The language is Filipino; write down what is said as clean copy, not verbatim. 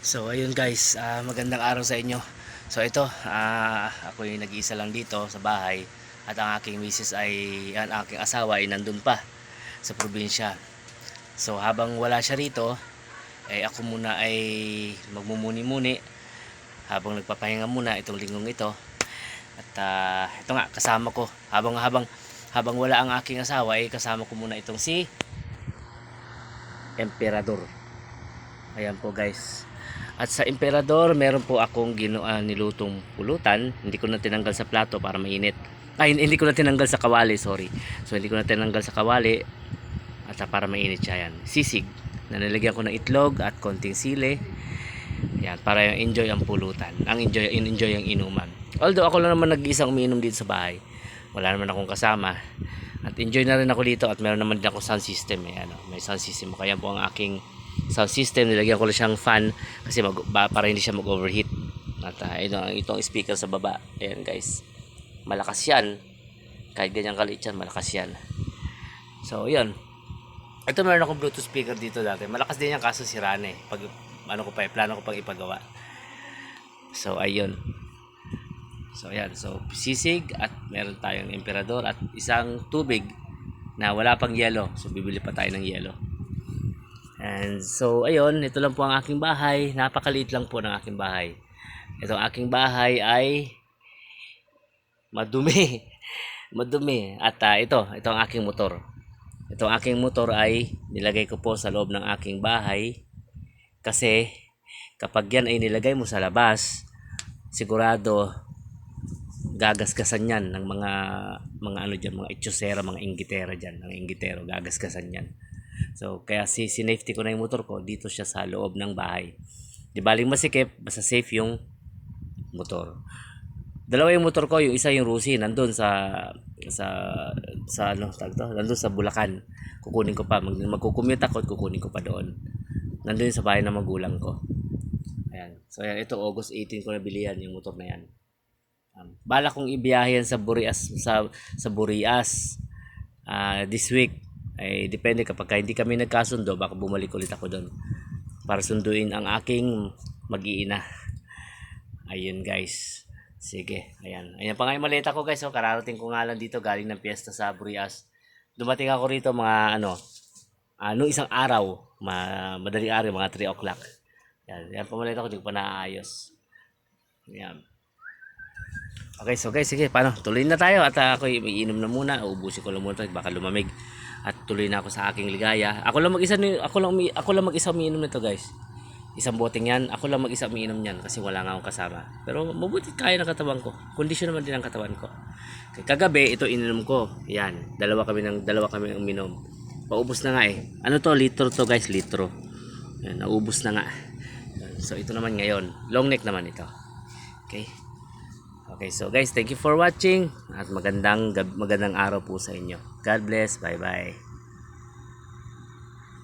So ayun guys, magandang araw sa inyo. So ito, ako yung nag-iisa lang dito sa bahay at ang aking misis ang aking asawa ay nandun pa sa probinsya. So habang wala siya rito, ako muna ay magmumuni-muni habang nagpapahinga muna itong linggong ito. At ito nga kasama ko habang wala ang aking asawa ay kasama ko muna itong si Emperador. Ayan po guys. At sa Emperador, meron po akong nilutong pulutan. Hindi ko na tinanggal sa plato para mainit. Ay, hindi ko na tinanggal sa kawali, sorry. So, hindi ko na tinanggal sa kawali at para mainit siya yan. Sisig. Na nilagyan ko ng itlog at konting sili. Yan, para yung enjoy ang pulutan. Enjoy ang inuman. Although ako lang naman nag-iisang umiinom dito sa bahay. Wala naman akong kasama. At enjoy na rin ako dito at meron naman din ako sound system. May sound system. Kaya po ang aking sound system, nilagyan ko lang siyang fan kasi para hindi siya mag-overheat. At itong speaker sa baba, ayan guys, malakas yan. Kahit ganyan kaliit yan, malakas yan. So yun, ito meron akong bluetooth speaker dito dati, malakas din yan kaso sira na pag plano ko pang ipagawa. So ayun, so ayan, so sisig at meron tayong Emperador at isang tubig na wala pang yelo, so bibili pa tayo ng yelo. And so ayun, ito lang po ang aking bahay. Napakaliit lang po ng aking bahay. Itong aking bahay ay madumi. Madumi. At ito ang aking motor. Itong aking motor ay nilagay ko po sa loob ng aking bahay. Kasi kapag yan ay nilagay mo sa labas, sigurado gagasgasan yan ng mga ano dyan, mga itsosera, mga inggitera dyan, mga inggitero, gagasgasan yan. So kaya sinafety ko na yung motor ko dito siya sa loob ng bahay. Di baling masikip, basta safe yung motor. Dalawa yung motor ko, yung isa yung Rusi, nandun nandun sa Bulacan. Kukunin ko pa, magkukumute ako at kukunin ko pa doon. Nandun sa bahay ng magulang ko. Ayan. So ayan, ito August 18 ko nabilihan yung motor na yan. Bala kong ibiyahe yan sa Burias this week. Ay depende kapag hindi kami nagkasundo, baka bumalik ulit ako doon para sunduin ang aking mag-iina. Ayun guys, sige, ayan pa nga yung maleta ko guys. Kararating ko nga lang dito galing ng piyesta sa Burias. Dumating ako rito mga isang araw, madaling araw, mga 3 o'clock. Yan pa maleta ko, hindi ko pa naaayos. Yan. Okay, so guys, sige, paano? Tuloy na tayo at ako iinom na muna. Uubusin ko lang muna ito, baka lumamig. At tuloy na ako sa aking ligaya. Ako lang mag-isa umiinom nito, guys. Isang boteng yan, ako lang mag-isa umiinom niyan kasi wala nga akong kasama. Pero mabuti kaya ng katawan ko. Kondisyon naman din ang katawan ko. Kagabi, ito ininom ko. Yan, dalawa kami uminom. Paubos na nga Ano to, litro to, guys, litro. Yan, naubos na nga. So ito naman ngayon, long neck naman ito. Okay, so guys, thank you for watching at magandang araw po sa inyo. God bless. Bye-bye.